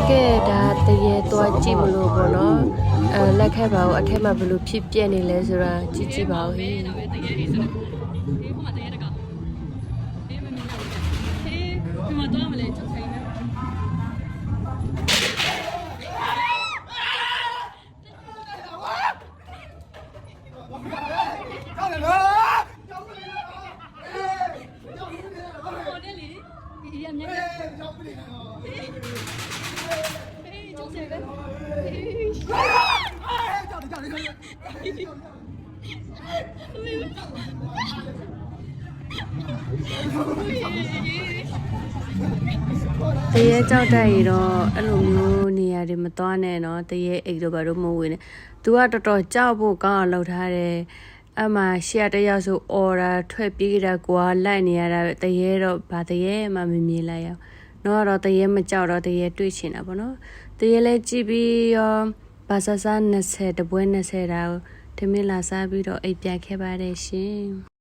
ကဲဒါတရေတော့ကြည့်မလို့ပေါ့နော်လက်ခဲပါဦးအထက်မှာဘယ်လိုဖြစ်ပြက်နေလဲဆိုတာကြည့်ကြည့်ပါဦးဟေးတရေကြောက်တက်ရတော့အဲ့လိုမျိုးနေရာတွေမသွားနဲ့နော်တရေအိတ်တော့ဘာလို့မဝင်နဲ့သူကတော်တော်ကြောက်ဖို့ကောင်းအောင်လုပ်ထားတယ်အမှရှေ့တယောက်ဆိုအော်တာထွက်ပြေးတာကွာလိုက်နေရတာတရေတော့ဘာတရေမှမမြင်လိုက်ရအောင်တော့တော့တရေမကြောက်တော့တရေတွေ့ချင်တာပေါ့နော်တရေလဲကြည့်ပြီးရောဘာဆဆာ20တပွဲ20တာကိုတမင်လာစားပြီးတော့အိတ်ပြတ်ခဲ့ပါတယ်ရှင်